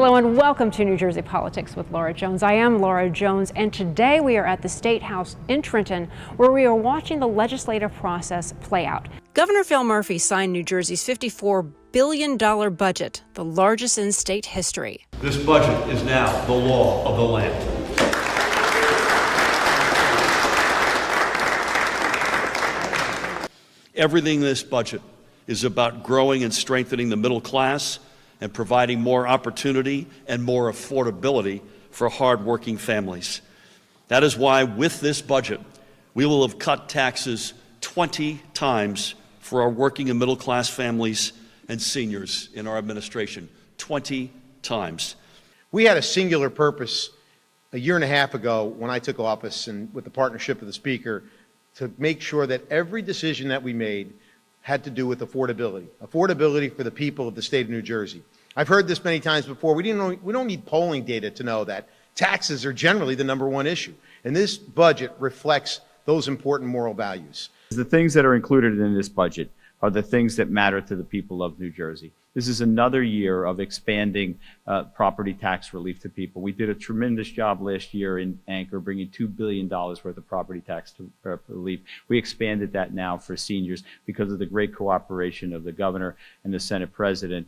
Hello and welcome to New Jersey Politics with Laura Jones. I am Laura Jones, and today we are at the State House in Trenton, where we are watching the legislative process play out. Governor Phil Murphy signed New Jersey's $54 billion budget, the largest in state history. This budget is now the law of the land. Everything in this budget is about growing and strengthening the middle class and providing more opportunity and more affordability for hardworking families. That is why with this budget, we will have cut taxes 20 times for our working and middle class families and seniors in our administration, 20 times. We had a singular purpose a year and a half ago when I took office, and with the partnership of the Speaker, to make sure that every decision that we made had to do with affordability for the people of the state of New Jersey. I've heard this many times before. We don't need polling data to know that taxes are generally the #1 issue, and this budget reflects those important moral values. The things that are included in this budget are the things that matter to the people of New Jersey. This is another year of expanding property tax relief to people. We did a tremendous job last year in Anchor, bringing $2 billion worth of property tax relief. We expanded that now for seniors because of the great cooperation of the governor and the Senate president.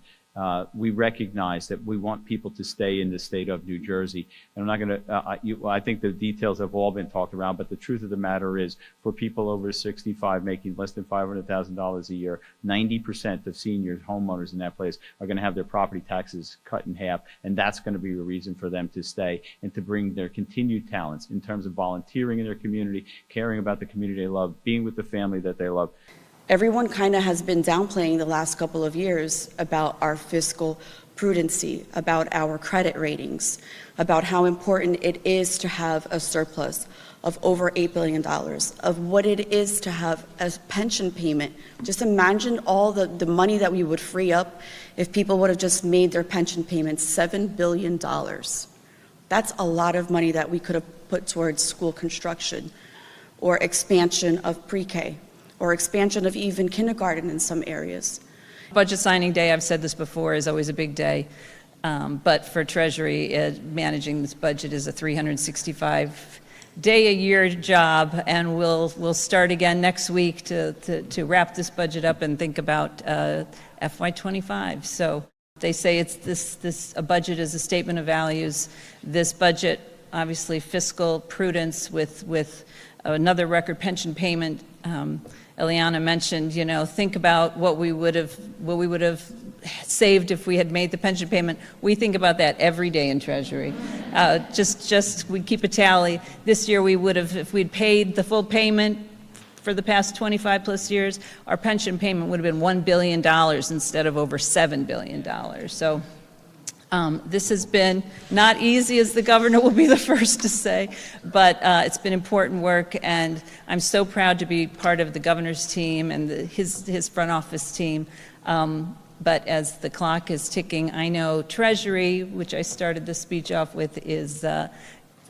We recognize that we want people to stay in the state of New Jersey. And I'm not going to, I think the details have all been talked around, but the truth of the matter is, for people over 65 making less than $500,000 a year, 90% of seniors, homeowners in that place, are going to have their property taxes cut in half. And that's going to be a reason for them to stay and to bring their continued talents in terms of volunteering in their community, caring about the community they love, being with the family that they love. Everyone kind of has been downplaying the last couple of years about our fiscal prudency, about our credit ratings, about how important it is to have a surplus of over $8 billion, of what it is to have a pension payment. Just imagine all the money that we would free up if people would have just made their pension payments, $7 billion. That's a lot of money that we could have put towards school construction or expansion of pre-K, or expansion of even kindergarten in some areas. Budget signing day, I've said this before, is always a big day. But for Treasury, managing this budget is a 365-day-a-year job, and we'll start again next week to wrap this budget up and think about FY25. So they say a budget is a statement of values. This budget, obviously, fiscal prudence with another record pension payment. Eliana mentioned, think about what we would have saved if we had made the pension payment. We think about that every day in Treasury. We keep a tally. This year we would have, if we'd paid the full payment for the past 25 plus years, our pension payment would have been $1 billion instead of over $7 billion. So this has been not easy, as the governor will be the first to say, but it's been important work, and I'm so proud to be part of the governor's team and his front office team. But as the clock is ticking, I know Treasury, which I started the speech off with, is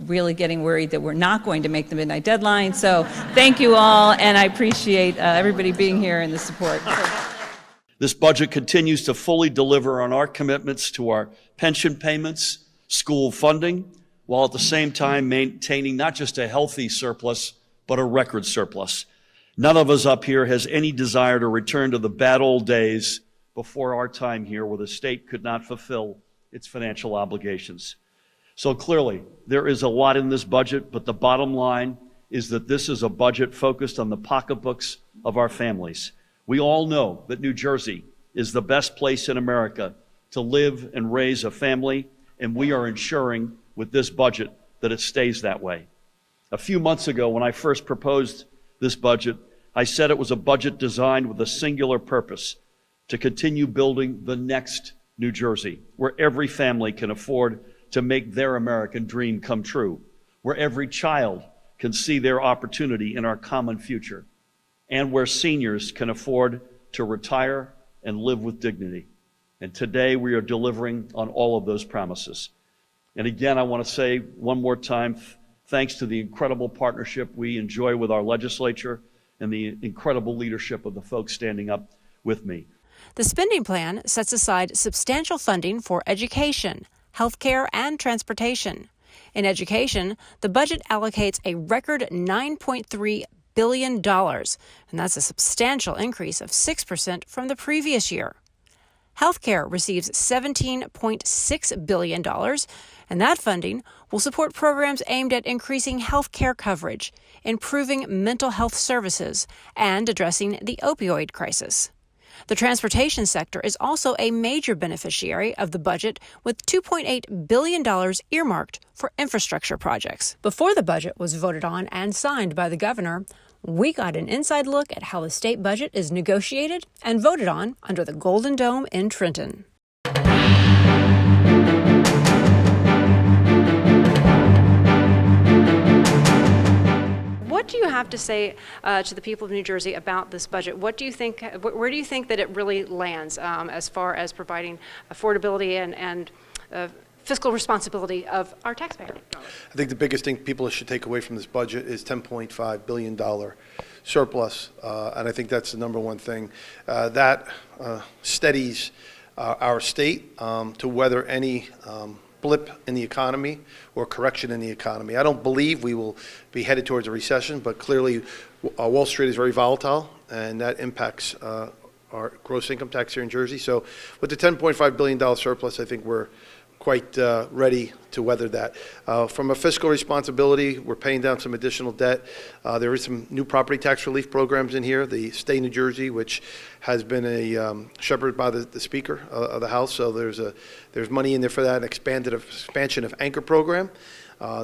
really getting worried that we're not going to make the midnight deadline. So thank you all, and I appreciate everybody being here and the support. This budget continues to fully deliver on our commitments to our pension payments, school funding, while at the same time maintaining not just a healthy surplus, but a record surplus. None of us up here has any desire to return to the bad old days before our time here, where the state could not fulfill its financial obligations. So clearly, there is a lot in this budget, but the bottom line is that this is a budget focused on the pocketbooks of our families. We all know that New Jersey is the best place in America to live and raise a family, and we are ensuring with this budget that it stays that way. A few months ago, when I first proposed this budget, I said it was a budget designed with a singular purpose: to continue building the next New Jersey, where every family can afford to make their American dream come true, where every child can see their opportunity in our common future, and where seniors can afford to retire and live with dignity. And today we are delivering on all of those promises. And again, I want to say one more time, thanks to the incredible partnership we enjoy with our legislature and the incredible leadership of the folks standing up with me. The spending plan sets aside substantial funding for education, healthcare, and transportation. In education, the budget allocates a record $9.3 billion, and that's a substantial increase of 6% from the previous year. Healthcare receives $17.6 billion, and that funding will support programs aimed at increasing healthcare coverage, improving mental health services, and addressing the opioid crisis. The transportation sector is also a major beneficiary of the budget, with $2.8 billion earmarked for infrastructure projects. Before the budget was voted on and signed by the governor, we got an inside look at how the state budget is negotiated and voted on under the Golden Dome in Trenton. What do you have to say to the people of New Jersey about this budget? What do you think? Where do you think that it really lands as far as providing affordability and fiscal responsibility of our taxpayer? I think the biggest thing people should take away from this budget is $10.5 billion surplus, and I think that's the number one thing. That steadies our state to weather any blip in the economy or correction in the economy. I don't believe we will be headed towards a recession, but clearly Wall Street is very volatile, and that impacts our gross income tax here in Jersey. So with the $10.5 billion surplus, I think we're quite ready to weather that. From a fiscal responsibility, we're paying down some additional debt. There is some new property tax relief programs in here. The state of New Jersey, which has been a shepherded by the Speaker of the House, so there's money in there for that, an expansion of Anchor program.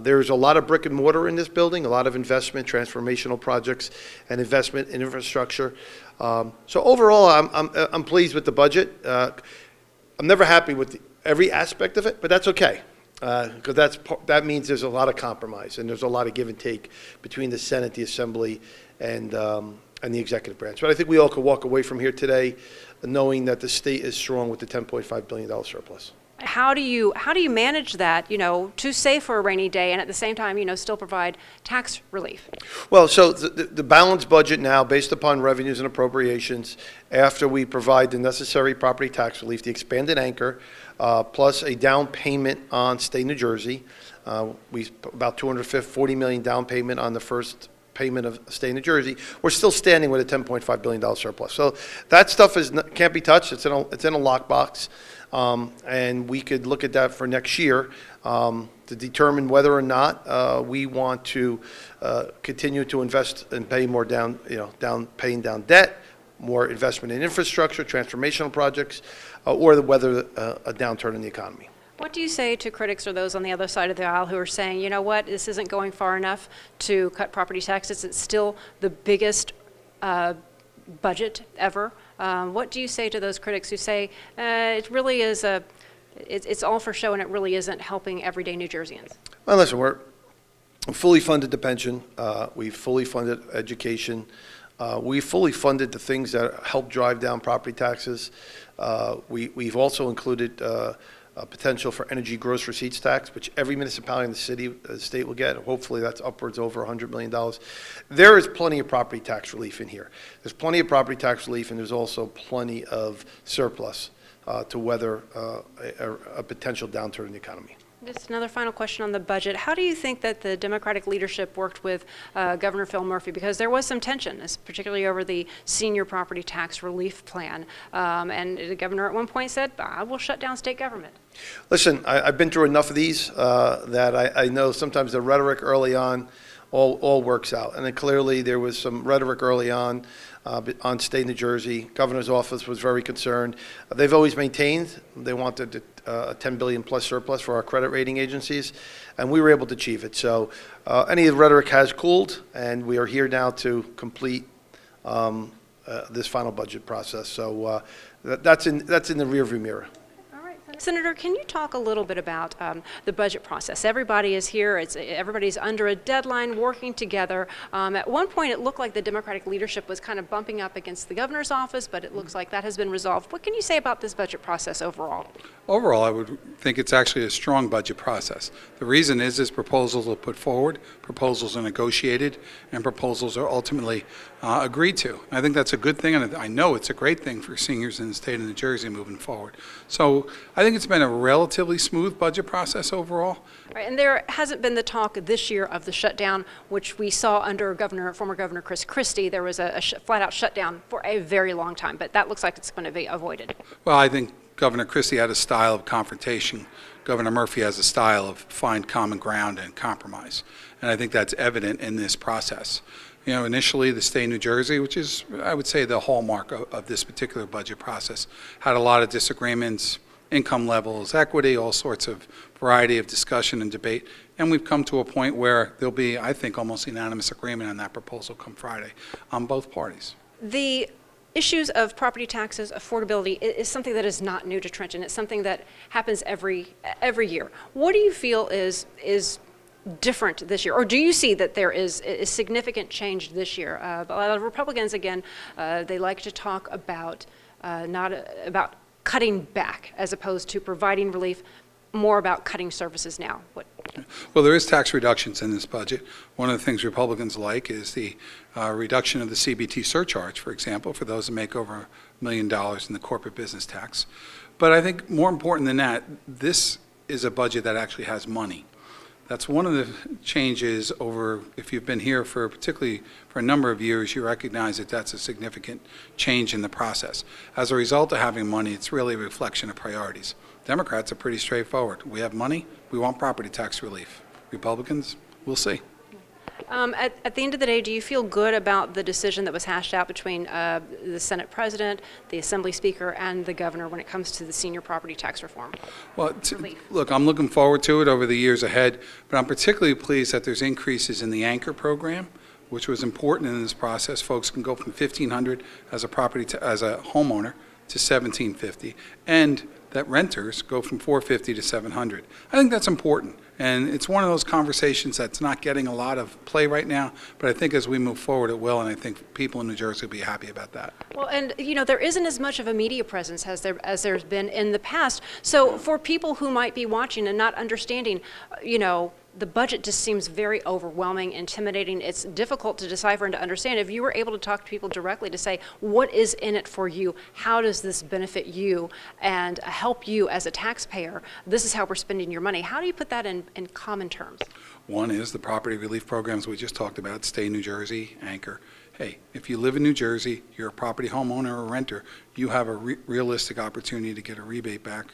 There's a lot of brick and mortar in this building, a lot of investment, transformational projects, and investment in infrastructure. So overall, I'm pleased with the budget. I'm never happy with every aspect of it, but that's okay, because that means there's a lot of compromise and there's a lot of give and take between the Senate, the Assembly, and the executive branch. But I think we all could walk away from here today knowing that the state is strong with the $10.5 billion surplus. How do you manage that, to save for a rainy day and at the same time, still provide tax relief? Well, so the balanced budget now, based upon revenues and appropriations, after we provide the necessary property tax relief, the expanded Anchor, plus a down payment on state New Jersey, about $240 million down payment on the first payment of state New Jersey, we're still standing with a $10.5 billion surplus. So that stuff can't be touched. It's in a lockbox. And we could look at that for next year to determine whether or not we want to continue to invest and pay more paying down debt, more investment in infrastructure, transformational projects, or whether a downturn in the economy. What do you say to critics or those on the other side of the aisle who are saying, this isn't going far enough to cut property taxes? It's still the biggest budget ever. What do you say to those critics who say it really is it's all for show and it really isn't helping everyday New Jerseyans? Well, listen, we're fully funded the pension. We've fully funded education. We fully funded the things that help drive down property taxes. We've also included potential for energy gross receipts tax, which every municipality in the state will get. Hopefully that's upwards over $100 million. There is plenty of property tax relief in here. There's plenty of property tax relief, and there's also plenty of surplus to weather a potential downturn in the economy. Just another final question on the budget. How do you think that the Democratic leadership worked with Governor Phil Murphy? Because there was some tension, particularly over the senior property tax relief plan. And the governor at one point said, we'll shut down state government. Listen, I've been through enough of these that I know sometimes the rhetoric early on all works out. And then clearly there was some rhetoric early on state New Jersey. Governor's office was very concerned. They've always maintained they wanted a $10 billion plus surplus for our credit rating agencies, and we were able to achieve it. So any of the rhetoric has cooled, and we are here now to complete this final budget process. So that's in the rearview mirror. Senator, can you talk a little bit about the budget process? Everybody is here. Everybody's under a deadline, working together. At one point, it looked like the Democratic leadership was kind of bumping up against the governor's office, but it looks like that has been resolved. What can you say about this budget process overall? Overall, I would think it's actually a strong budget process. The reason is proposals are put forward, proposals are negotiated, and proposals are ultimately agreed to. I think that's a good thing, and I know it's a great thing for seniors in the state of New Jersey moving forward. So I think it's been a relatively smooth budget process overall. Right, and there hasn't been the talk this year of the shutdown, which we saw under former Governor Chris Christie. There was a flat-out shutdown for a very long time, but that looks like it's going to be avoided. Well, I think Governor Christie had a style of confrontation. Governor Murphy has a style of find common ground and compromise. And I think that's evident in this process. You know, initially the state of New Jersey, which is, I would say, the hallmark of this particular budget process, had a lot of disagreements, income levels, equity, all sorts of variety of discussion and debate. And we've come to a point where there'll be, I think, almost unanimous agreement on that proposal come Friday on both parties. The issues of property taxes, affordability, is something that is not new to Trenton. It's something that happens every year. What do you feel is different this year, or do you see that there is a significant change this year? A lot of Republicans, again, they like to talk about not about cutting back as opposed to providing relief, more about cutting services now. Well, there is tax reductions in this budget. One of the things Republicans like is the reduction of the CBT surcharge, for example, for those that make over $1 million in the corporate business tax. But I think more important than that, this is a budget that actually has money. That's one of the changes over, if you've been here particularly for a number of years, you recognize that that's a significant change in the process. As a result of having money, it's really a reflection of priorities. Democrats are pretty straightforward. We have money, we want property tax relief. Republicans, we'll see. At the end of the day, do you feel good about the decision that was hashed out between the Senate President, the Assembly Speaker, and the Governor when it comes to the senior property tax reform? Well, look, I'm looking forward to it over the years ahead, but I'm particularly pleased that there's increases in the anchor program, which was important in this process. Folks can go from $1,500 as as a homeowner to $1,750, and that renters go from $450 to $700. I think that's important, and it's one of those conversations that's not getting a lot of play right now, but I think as we move forward it will, and I think people in New Jersey will be happy about that. Well, and you know, there isn't as much of a media presence as there's been in the past. So for people who might be watching and not understanding, you know, the budget just seems very overwhelming, intimidating. It's difficult to decipher and to understand. If you were able to talk to people directly to say, what is in it for you? How does this benefit you and help you as a taxpayer? This is how we're spending your money. How do you put that in common terms? One is the property relief programs we just talked about, Stay New Jersey, Anchor. Hey, if you live in New Jersey, you're a property homeowner or renter, you have a realistic opportunity to get a rebate back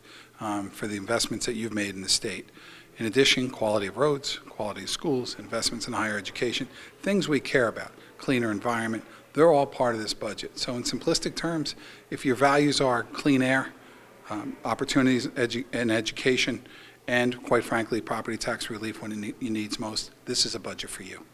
for the investments that you've made in the state. In addition, quality of roads, quality of schools, investments in higher education, things we care about, cleaner environment, they're all part of this budget. So in simplistic terms, if your values are clean air, opportunities in education, and quite frankly, property tax relief when it needs most, this is a budget for you.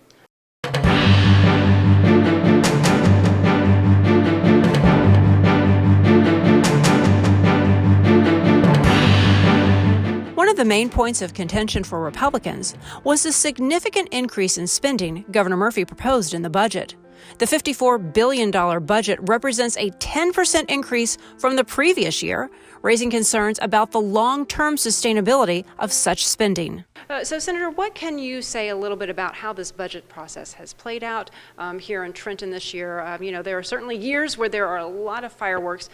One of the main points of contention for Republicans was the significant increase in spending Governor Murphy proposed in the budget. The $54 billion budget represents a 10% increase from the previous year, raising concerns about the long-term sustainability of such spending. So, Senator, what can you say a little bit about how this budget process has played out here in Trenton this year? You know, there are certainly years where there are a lot of fireworks.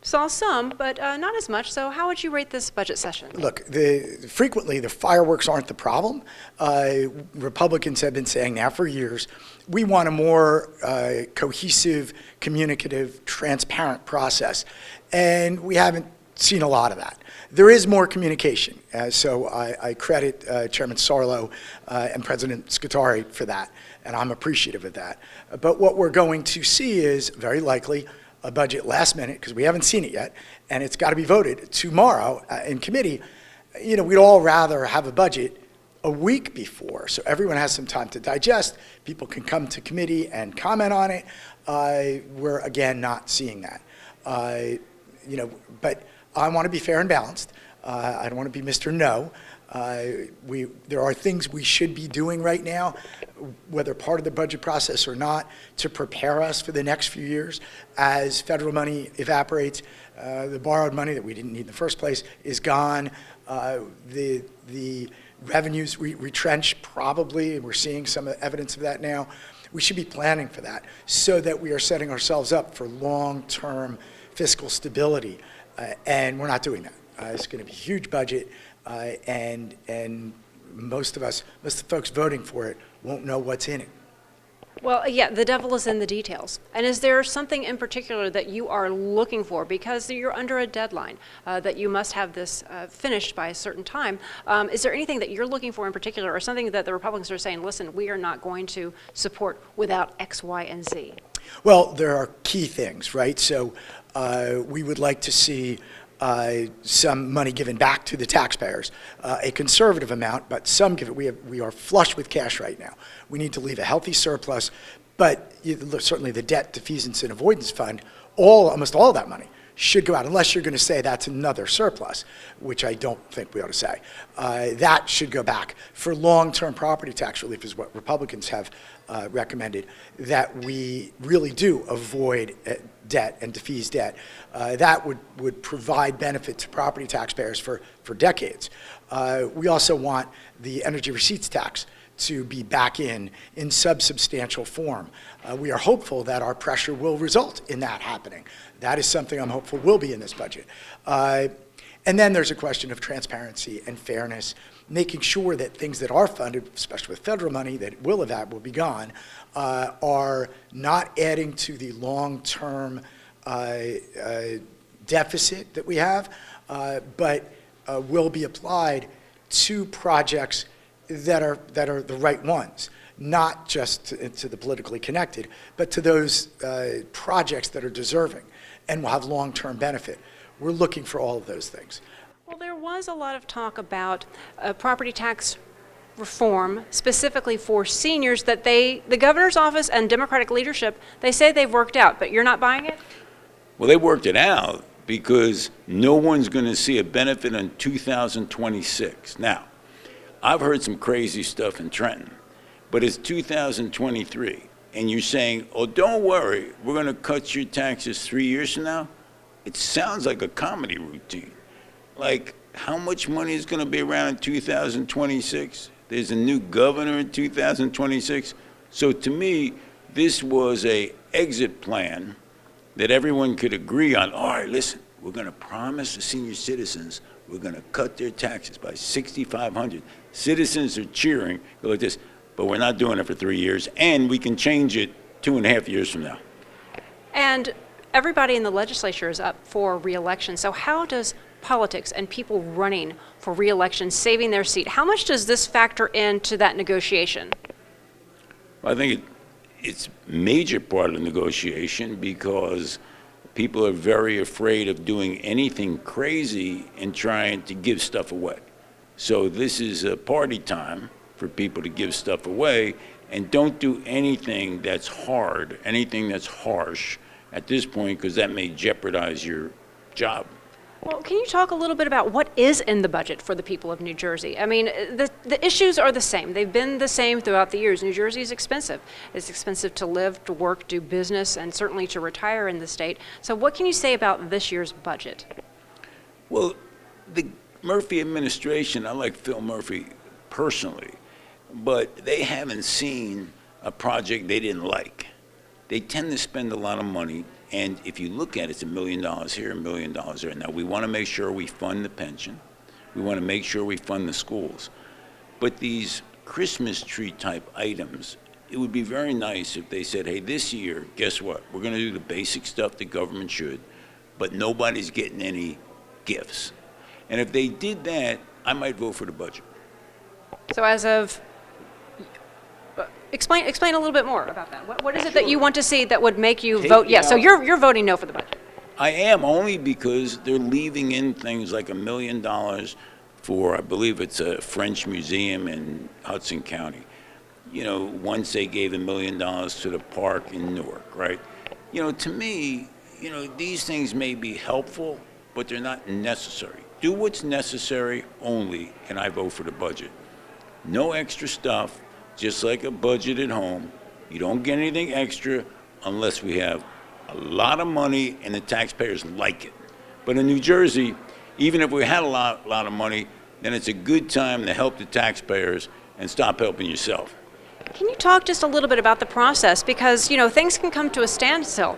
Saw some, but not as much. So how would you rate this budget session? Look, frequently the fireworks aren't the problem. Republicans have been saying now for years, we want a more cohesive, communicative, transparent process. And we haven't seen a lot of that. There is more communication. So I credit Chairman Sarlo and President Scutari for that, and I'm appreciative of that. But what we're going to see is very likely a budget last minute, because we haven't seen it yet, and it's got to be voted tomorrow in committee. You know, we'd all rather have a budget a week before, so everyone has some time to digest. People can come to committee and comment on it. We're, again, not seeing that. You know, but I want to be fair and balanced. I don't want to be Mr. No. There are things we should be doing right now, whether part of the budget process or not, to prepare us for the next few years. As federal money evaporates, the borrowed money that we didn't need in the first place is gone. The revenues retrench probably, and we're seeing some evidence of that now. We should be planning for that so that we are setting ourselves up for long-term fiscal stability, and we're not doing that. It's going to be a huge budget, and most of the folks voting for it won't know what's in it. Well, yeah, the devil is in the details. And is there something in particular that you are looking for, because you're under a deadline, that you must have this finished by a certain time? Is there anything that you're looking for in particular, or something that the Republicans are saying, listen, we are not going to support without X, Y, and Z? Well, there are key things, right? So we would like to see some money given back to the taxpayers, a conservative amount, but some given. We are flush with cash right now. We need to leave a healthy surplus, but certainly the debt defeasance and avoidance fund, almost all of that money should go out, unless you're going to say that's another surplus, which I don't think we ought to say. That should go back. For long-term property tax relief is what Republicans have recommended, that we really do avoid debt and defease debt. That would provide benefit to property taxpayers for decades. We also want the energy receipts tax to be back in substantial form. We are hopeful that our pressure will result in that happening. That is something I'm hopeful will be in this budget. And then there's a question of transparency and fairness, making sure that things that are funded, especially with federal money that will be gone, are not adding to the long-term deficit that we have, but will be applied to projects that are the right ones, not just to the politically connected, but to those projects that are deserving and will have long-term benefit. We're looking for all of those things. Well, there was a lot of talk about property tax reform, specifically for seniors, that the governor's office and Democratic leadership, they say they've worked out, but you're not buying it? Well, they worked it out because no one's going to see a benefit in 2026. Now, I've heard some crazy stuff in Trenton, but it's 2023, and you're saying, oh, don't worry, we're going to cut your taxes 3 years from now? It sounds like a comedy routine. Like, how much money is going to be around in 2026? There's a new governor in 2026. So to me, this was a exit plan that everyone could agree on. All right, listen, we're going to promise the senior citizens we're going to cut their taxes by $6,500. Citizens are cheering, go like this, but we're not doing it for 3 years, and we can change it 2.5 years from now. And everybody in the legislature is up for re-election. So how does politics and people running for re-election, saving their seat, how much does this factor into that negotiation? Well, I think it's a major part of the negotiation because people are very afraid of doing anything crazy and trying to give stuff away. So this is a party time for people to give stuff away, and don't do anything that's hard, anything that's harsh at this point, because that may jeopardize your job. Well, can you talk a little bit about what is in the budget for the people of New Jersey? I mean, the issues are the same. They've been the same throughout the years. New Jersey is expensive. It's expensive to live, to work, do business, and certainly to retire in the state. So what can you say about this year's budget? Well, the Murphy administration, I like Phil Murphy personally, but they haven't seen a project they didn't like. They tend to spend a lot of money. And if you look at it, it's $1 million here, $1 million there. Now, we want to make sure we fund the pension. We want to make sure we fund the schools. But these Christmas tree type items, it would be very nice if they said, hey, this year, guess what? We're going to do the basic stuff the government should, but nobody's getting any gifts. And if they did that, I might vote for the budget. So as of, explain a little bit more about that. What is it that you want to see that would make you vote yes? So you're voting no for the budget. I am, only because they're leaving in things like $1 million for, I believe it's a French museum in Hudson County. You know, once they gave $1 million to the park in Newark, right? You know, to me, you know, these things may be helpful, but they're not necessary. Do what's necessary only, and I vote for the budget. No extra stuff, just like a budget at home. You don't get anything extra unless we have a lot of money and the taxpayers like it. But in New Jersey, even if we had a lot of money, then it's a good time to help the taxpayers and stop helping yourself. Can you talk just a little bit about the process? Because, you know, things can come to a standstill.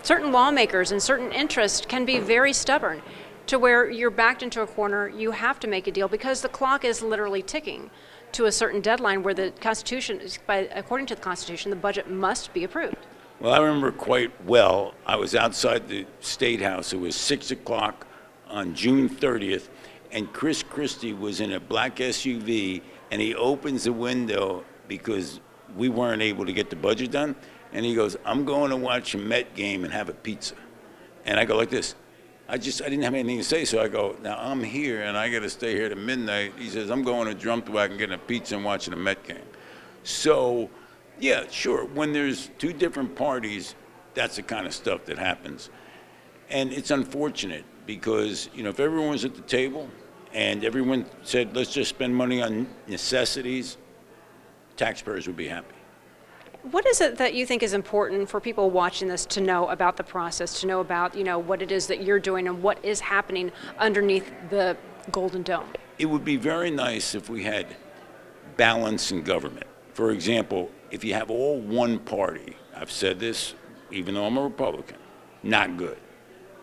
Certain lawmakers and certain interests can be very stubborn. to where you're backed into a corner, you have to make a deal because the clock is literally ticking to a certain deadline where the Constitution, according to the Constitution, the budget must be approved. Well, I remember quite well, I was outside the State House. It was 6 o'clock on June 30th, and Chris Christie was in a black SUV, and he opens the window because we weren't able to get the budget done, and he goes, "I'm going to watch a Met game and have a pizza." And I go like this. I didn't have anything to say, so I go, "Now I'm here, and I got to stay here to midnight." He says, "I'm going to Drumthwack and getting a pizza and watching a Met game." So, yeah, sure, when there's two different parties, that's the kind of stuff that happens. And it's unfortunate because, if everyone was at the table and everyone said, let's just spend money on necessities, taxpayers would be happy. What is it that you think is important for people watching this to know about the process, to know about, what it is that you're doing and what is happening underneath the Golden Dome? It would be very nice if we had balance in government. For example, if you have all one party, I've said this, even though I'm a Republican, not good.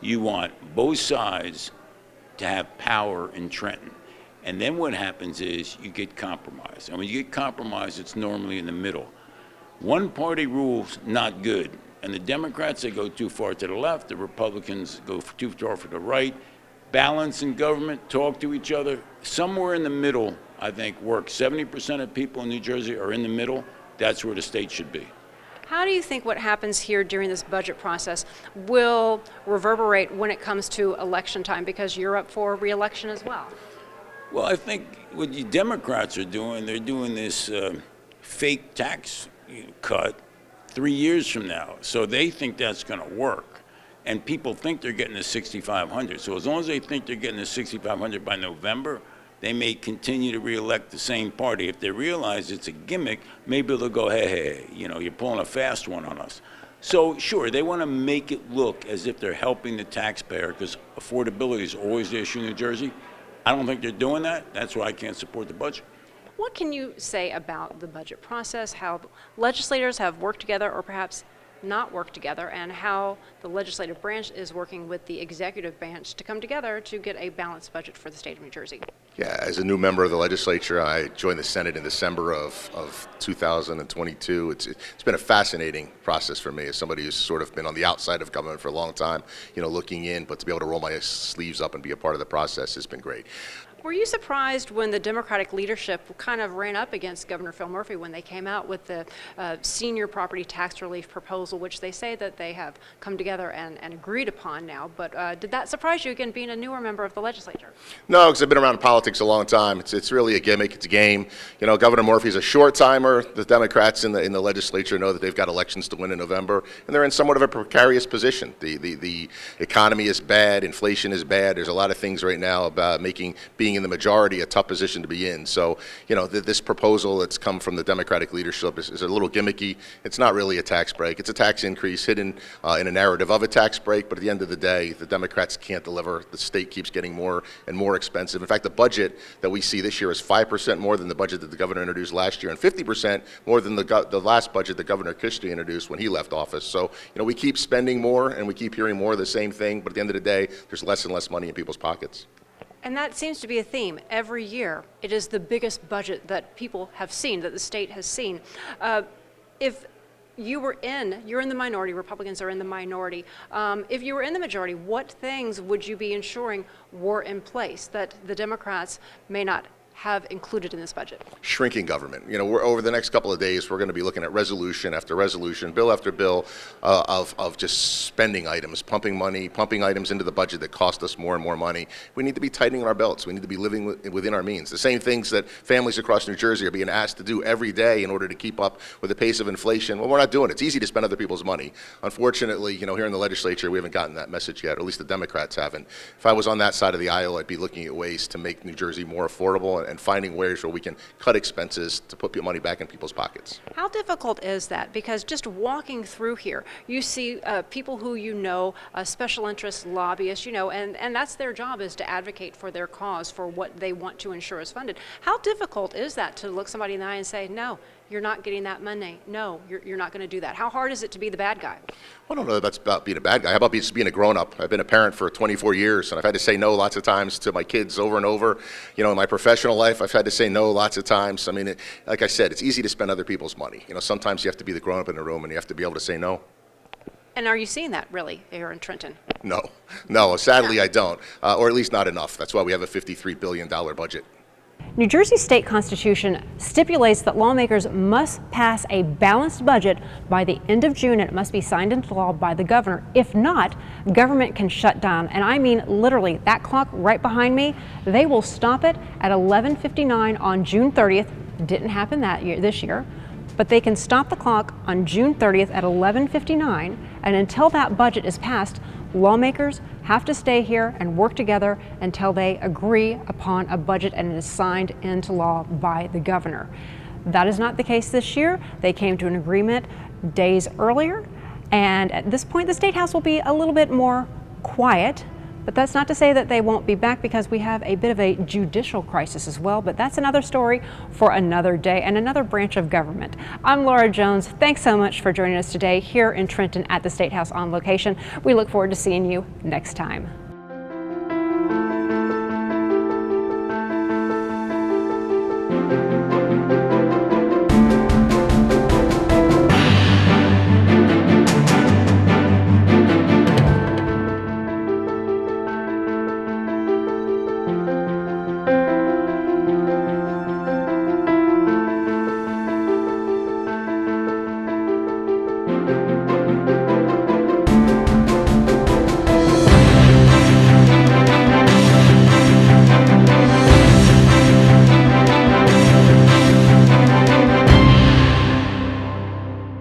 You want both sides to have power in Trenton. And then what happens is you get compromise. And when you get compromise, it's normally in the middle. One party rules, not good. And the Democrats, they go too far to the left. The Republicans go too far to the right. Balance in government, talk to each other. Somewhere in the middle, I think, works. 70% of people in New Jersey are in the middle. That's where the state should be. How do you think what happens here during this budget process will reverberate when it comes to election time? Because you're up for re-election as well. Well, I think what the Democrats are doing, they're doing this fake tax cut 3 years from now. So they think that's going to work. And people think they're getting the 6,500. So as long as they think they're getting the 6,500 by November, they may continue to reelect the same party. If they realize it's a gimmick, maybe they'll go, hey, you're pulling a fast one on us. So sure, they want to make it look as if they're helping the taxpayer because affordability is always the issue in New Jersey. I don't think they're doing that. That's why I can't support the budget. What can you say about the budget process, how legislators have worked together or perhaps not worked together, and how the legislative branch is working with the executive branch to come together to get a balanced budget for the state of New Jersey? Yeah, as a new member of the legislature, I joined the Senate in December of 2022. It's been a fascinating process for me as somebody who's sort of been on the outside of government for a long time, looking in, but to be able to roll my sleeves up and be a part of the process has been great. Were you surprised when the Democratic leadership kind of ran up against Governor Phil Murphy when they came out with the senior property tax relief proposal, which they say that they have come together and agreed upon now? But did that surprise you, again, being a newer member of the legislature? No, because I've been around politics a long time. It's really a gimmick. It's a game. Governor Murphy's a short timer. The Democrats in the legislature know that they've got elections to win in November, and they're in somewhat of a precarious position. The economy is bad. Inflation is bad. There's a lot of things right now about being in the majority a tough position to be in. So, this proposal that's come from the Democratic leadership is a little gimmicky. It's not really a tax break. It's a tax increase hidden in a narrative of a tax break. But at the end of the day, the Democrats can't deliver. The state keeps getting more and more expensive. In fact, the budget that we see this year is 5% more than the budget that the governor introduced last year and 50% more than the last budget that Governor Christie introduced when he left office. So, we keep spending more and we keep hearing more of the same thing. But at the end of the day, there's less and less money in people's pockets. And that seems to be a theme every year. It is the biggest budget that people have seen, that the state has seen. If you're in the minority, Republicans are in the minority. If you were in the majority, what things would you be ensuring were in place that the Democrats may not have included in this budget? Shrinking government. We're over the next couple of days, we're going to be looking at resolution after resolution, bill after bill of just spending items, pumping items into the budget that cost us more and more money. We need to be tightening our belts. We need to be living within our means. The same things that families across New Jersey are being asked to do every day in order to keep up with the pace of inflation. Well, we're not doing it. It's easy to spend other people's money. Unfortunately, here in the legislature, we haven't gotten that message yet, or at least the Democrats haven't. If I was on that side of the aisle, I'd be looking at ways to make New Jersey more affordable and finding ways where we can cut expenses to put money back in people's pockets. How difficult is that? Because just walking through here, you see people who special interest lobbyists, and that's their job, is to advocate for their cause, for what they want to ensure is funded. How difficult is that to look somebody in the eye and say, no, you're not getting that money. No, you're not going to do that. How hard is it to be the bad guy? I don't know if that's about being a bad guy. How about just being a grown-up? I've been a parent for 24 years, and I've had to say no lots of times to my kids over and over. You know, in my professional life, I've had to say no lots of times. I mean, like I said, it's easy to spend other people's money. You know, sometimes you have to be the grown-up in the room, and you have to be able to say no. And are you seeing that really here in Trenton? No, sadly I don't, or at least not enough. That's why we have a $53 billion budget. New Jersey state constitution stipulates that lawmakers must pass a balanced budget by the end of June, and it must be signed into law by the governor. If not, government can shut down. And I mean literally, that clock right behind me, they will stop it at 11:59 on June 30th. Didn't happen this year. But they can stop the clock on June 30th at 11:59, and until that budget is passed, lawmakers have to stay here and work together until they agree upon a budget and it is signed into law by the governor. That is not the case this year. They came to an agreement days earlier, and at this point the State House will be a little bit more quiet. But that's not to say that they won't be back, because we have a bit of a judicial crisis as well. But that's another story for another day and another branch of government. I'm Laura Jones. Thanks so much for joining us today here in Trenton at the State House on location. We look forward to seeing you next time.